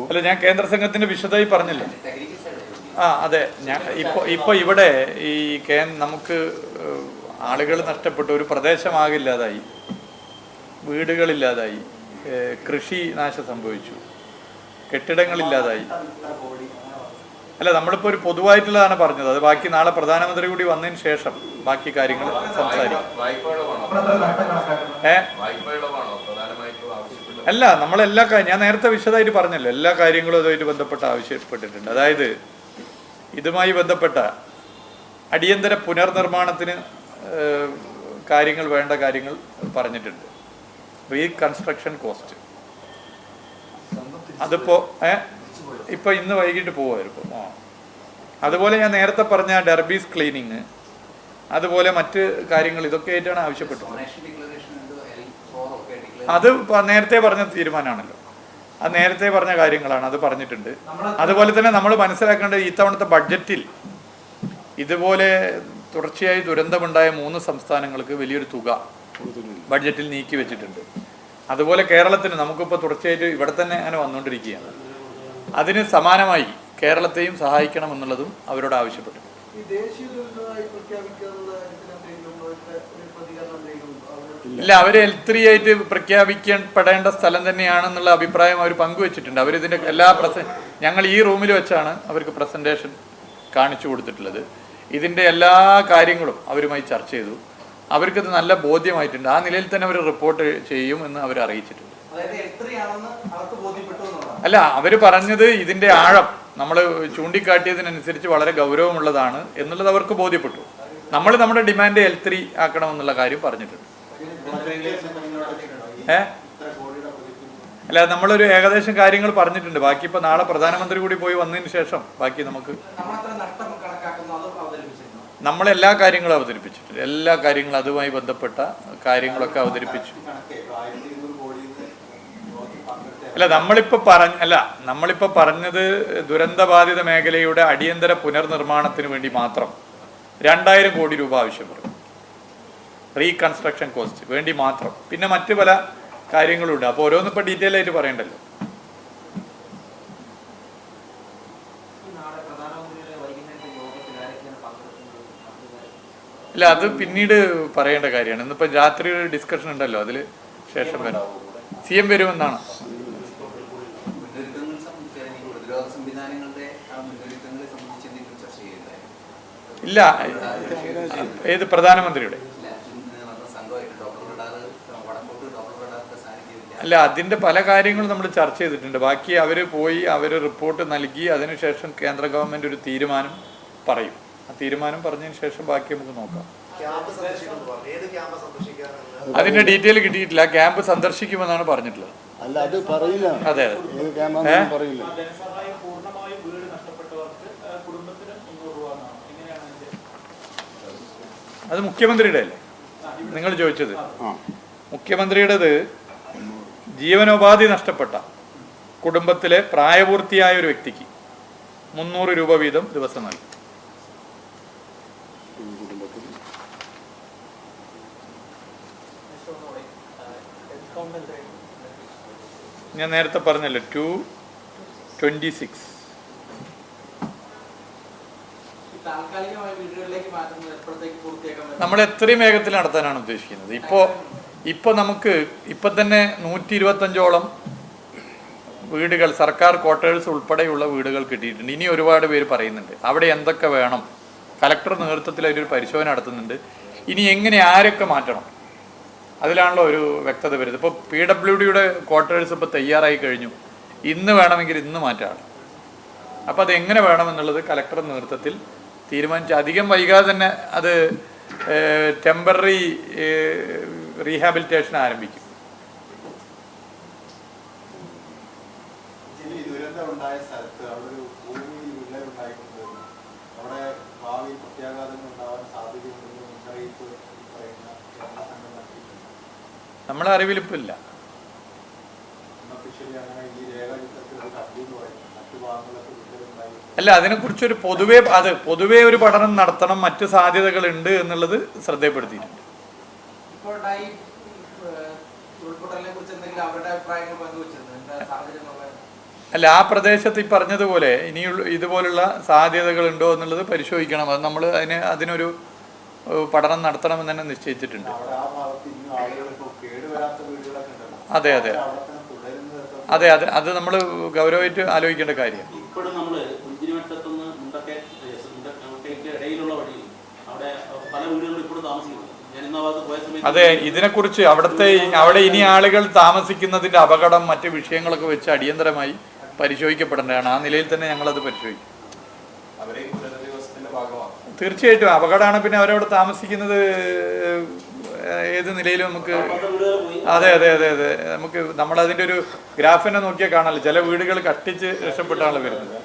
അല്ല, ഞാൻ കേന്ദ്ര സംഘത്തിന്റെ വിശദമായി പറഞ്ഞില്ലേ. അതെ, ഞാൻ ഇപ്പൊ ഇവിടെ ഈ നമുക്ക് ആളുകൾ നഷ്ടപ്പെട്ടു, ഒരു പ്രദേശമാകില്ലാതായി, വീടുകളില്ലാതായി, കൃഷി നാശം സംഭവിച്ചു, കെട്ടിടങ്ങളില്ലാതായി. അല്ല, നമ്മളിപ്പോൾ ഒരു പൊതുവായിട്ടുള്ളതാണ് പറഞ്ഞത്. അത് ബാക്കി നാളെ പ്രധാനമന്ത്രി കൂടി വന്നതിന് ശേഷം ബാക്കി കാര്യങ്ങൾ സംസാരിക്കും. അല്ല, നമ്മളെല്ലാ ഞാൻ നേരത്തെ വിശദമായിട്ട് പറഞ്ഞല്ലോ, എല്ലാ കാര്യങ്ങളും അതുമായിട്ട് ബന്ധപ്പെട്ട് ആവശ്യപ്പെട്ടിട്ടുണ്ട്. അതായത് ഇതുമായി ബന്ധപ്പെട്ട അടിയന്തര പുനർനിർമ്മാണത്തിന് കാര്യങ്ങൾ, വേണ്ട കാര്യങ്ങൾ പറഞ്ഞിട്ടുണ്ട്. റീകൺസ്ട്രക്ഷൻ കോസ്റ്റ് അതിപ്പോ ഇപ്പൊ ഇന്ന് വൈകിട്ട് പോവായിരുന്നു. അതുപോലെ ഞാൻ നേരത്തെ പറഞ്ഞ ഡെർബീസ് ക്ലീനിങ്, അതുപോലെ മറ്റ് കാര്യങ്ങൾ, ഇതൊക്കെ ആയിട്ടാണ് ആവശ്യപ്പെട്ടത്. അത് നേരത്തെ പറഞ്ഞ തീരുമാനമാണല്ലോ, അത് നേരത്തെ പറഞ്ഞ കാര്യങ്ങളാണ്, അത് പറഞ്ഞിട്ടുണ്ട്. അതുപോലെ തന്നെ നമ്മൾ മനസ്സിലാക്കേണ്ടത് ഇത്തവണത്തെ ബഡ്ജറ്റിൽ ഇതുപോലെ തുടർച്ചയായി ദുരന്തമുണ്ടായ 3 സംസ്ഥാനങ്ങൾക്ക് വലിയൊരു തുക ബഡ്ജറ്റിൽ നീക്കി വെച്ചിട്ടുണ്ട്. അതുപോലെ കേരളത്തിന് നമുക്കിപ്പോൾ തുടർച്ചയായിട്ട് ഇവിടെ തന്നെ അങ്ങനെ വന്നുകൊണ്ടിരിക്കുകയാണ്. അതിന് സമാനമായി കേരളത്തെയും സഹായിക്കണമെന്നുള്ളതും അവരോട് ആവശ്യപ്പെട്ടു. ഇല്ല, അവർ L3 ആയിട്ട് പ്രഖ്യാപിക്കപ്പെടേണ്ട സ്ഥലം തന്നെയാണെന്നുള്ള അഭിപ്രായം അവർ പങ്കുവച്ചിട്ടുണ്ട്. അവരിതിൻ്റെ എല്ലാ ഞങ്ങൾ ഈ റൂമിൽ വെച്ചാണ് അവർക്ക് പ്രസൻറ്റേഷൻ കാണിച്ചു കൊടുത്തിട്ടുള്ളത്. ഇതിൻ്റെ എല്ലാ കാര്യങ്ങളും അവരുമായി ചർച്ച ചെയ്തു. അവർക്കത് നല്ല ബോധ്യമായിട്ടുണ്ട്. ആ നിലയിൽ തന്നെ അവർ റിപ്പോർട്ട് ചെയ്യും എന്ന് അവർ അറിയിച്ചിട്ടുണ്ട്. അല്ല, അവർ പറഞ്ഞത് ഇതിൻ്റെ ആഴം നമ്മൾ ചൂണ്ടിക്കാട്ടിയതിനനുസരിച്ച് വളരെ ഗൗരവമുള്ളതാണ് എന്നുള്ളത് അവർക്ക് ബോധ്യപ്പെട്ടു. നമ്മൾ നമ്മുടെ ഡിമാൻഡ് L3 ആക്കണമെന്നുള്ള കാര്യം പറഞ്ഞിട്ടുണ്ട്. അല്ല, നമ്മളൊരു ഏകദേശം കാര്യങ്ങൾ പറഞ്ഞിട്ടുണ്ട്. ബാക്കി ഇപ്പൊ നാളെ പ്രധാനമന്ത്രി കൂടി പോയി വന്നതിന് ശേഷം ബാക്കി നമുക്ക് നമ്മളെല്ലാ കാര്യങ്ങളും അവതരിപ്പിച്ചിട്ടുണ്ട്. എല്ലാ കാര്യങ്ങളും അതുമായി ബന്ധപ്പെട്ട കാര്യങ്ങളൊക്കെ അവതരിപ്പിച്ചു. അല്ല, നമ്മളിപ്പോ പറഞ്ഞത് ദുരന്തബാധിത മേഖലയുടെ അടിയന്തര പുനർനിർമ്മാണത്തിന് വേണ്ടി മാത്രം 2000 കോടി രൂപ ആവശ്യപ്പെടും. റീകൺസ്ട്രക്ഷൻ കോസ്റ്റ് വേണ്ടി മാത്രം. പിന്നെ മറ്റു പല കാര്യങ്ങളുണ്ട്. അപ്പോൾ ഓരോന്നും ഇപ്പോൾ ഡീറ്റെയിൽ ആയിട്ട് പറയണ്ടല്ലോ. ഇല്ല, അത് പിന്നീട് പറയേണ്ട കാര്യമാണ്. ഇന്നിപ്പോൾ രാത്രി ഒരു ഡിസ്കഷൻ ഉണ്ടല്ലോ, അതിൽ ശേഷം വരും. CM വരുമെന്നാണ്. ഇല്ല, ഏത് പ്രധാനമന്ത്രിയുടെ അല്ല, അതിൻ്റെ പല കാര്യങ്ങളും നമ്മൾ ചർച്ച ചെയ്തിട്ടുണ്ട്. ബാക്കി അവർ പോയി റിപ്പോർട്ട് നൽകി അതിനുശേഷം കേന്ദ്ര ഗവൺമെൻറ് ഒരു തീരുമാനം പറയും. ആ തീരുമാനം പറഞ്ഞതിന് ശേഷം ബാക്കി നമുക്ക് നോക്കാം. അതിൻ്റെ ഡീറ്റെയിൽ കിട്ടിയിട്ടില്ല. ക്യാമ്പ് സന്ദർശിക്കുമെന്നാണ് പറഞ്ഞിട്ടുള്ളത്. അതെ, അത് മുഖ്യമന്ത്രിയുടെ അല്ലേ നിങ്ങൾ ചോദിച്ചത്? മുഖ്യമന്ത്രിയുടേത് ജീവനോപാധി നഷ്ടപ്പെട്ട കുടുംബത്തിലെ പ്രായപൂർത്തിയായ ഒരു വ്യക്തിക്ക് 300 രൂപ വീതം ദിവസം നൽകും. ഞാൻ നേരത്തെ പറഞ്ഞല്ലോ 226. നമ്മൾ എത്രയും വേഗത്തിൽ നടത്താനാണ് ഉദ്ദേശിക്കുന്നത്. ഇപ്പോൾ നമുക്ക് ഇപ്പം തന്നെ 125ഓളം വീടുകൾ, സർക്കാർ ക്വാർട്ടേഴ്സ് ഉൾപ്പെടെയുള്ള വീടുകൾ കിട്ടിയിട്ടുണ്ട്. ഇനി ഒരുപാട് പേര് പറയുന്നുണ്ട് അവിടെ എന്തൊക്കെ വേണം. കലക്ടർ നേതൃത്വത്തിൽ അതിലൊരു പരിശോധന നടത്തുന്നുണ്ട്. ഇനി എങ്ങനെ ആരൊക്കെ മാറ്റണം, അതിലാണല്ലോ ഒരു വ്യക്തത വരുന്നത്. ഇപ്പോൾ PWDയുടെ ക്വാർട്ടേഴ്സ് ഇപ്പോൾ തയ്യാറായി കഴിഞ്ഞു. ഇന്ന് വേണമെങ്കിൽ ഇന്ന് മാറ്റാണ്. അപ്പോൾ അത് എങ്ങനെ വേണമെന്നുള്ളത് കലക്ടർ നേതൃത്വത്തിൽ തീരുമാനിച്ച് അധികം വൈകാതെ തന്നെ അത് ടെമ്പററി റീഹാബിലിറ്റേഷൻ ആരംഭിക്കും. നമ്മളെ അറിവിലിപ്പോൾ ഇല്ല. അല്ല, അതിനെക്കുറിച്ചൊരു പൊതുവേ ഒരു പഠനം നടത്തണം, മറ്റു സാധ്യതകളുണ്ട് എന്നുള്ളത് ശ്രദ്ധപ്പെടുത്തിയിട്ടുണ്ട്. അല്ല, ആ പ്രദേശത്ത് ഈ പറഞ്ഞതുപോലെ ഇനിയുള്ള ഇതുപോലുള്ള സാധ്യതകൾ ഉണ്ടോ എന്നുള്ളത് പരിശോധിക്കണം. അത് നമ്മൾ അതിനൊരു പഠനം നടത്തണമെന്ന് തന്നെ നിശ്ചയിച്ചിട്ടുണ്ട്. അതെ അതെ അതെ അതെ അത് നമ്മൾ ഗൗരവമായിട്ട് ആലോചിക്കേണ്ട കാര്യം. അതെ, ഇതിനെക്കുറിച്ച് അവിടെ ഇനി ആളുകൾ താമസിക്കുന്നതിന്റെ അപകടം മറ്റ് വിഷയങ്ങളൊക്കെ വെച്ച് അടിയന്തരമായി പരിശോധിക്കപ്പെടേണ്ടതാണ്. ആ നിലയിൽ തന്നെ ഞങ്ങളത് പരിശോധിക്കും. തീർച്ചയായിട്ടും അപകടമാണ്. പിന്നെ അവരവിടെ താമസിക്കുന്നത് ഏത് നിലയിലും നമുക്ക് അതെ അതെ അതെ അതെ നമുക്ക് നമ്മളതിൻ്റെ ഒരു ഗ്രാഫിനെ നോക്കിയാൽ കാണാമല്ലോ. ചില വീടുകൾ കട്ടിച്ച് രക്ഷപ്പെട്ടാണ് വരുന്നത്.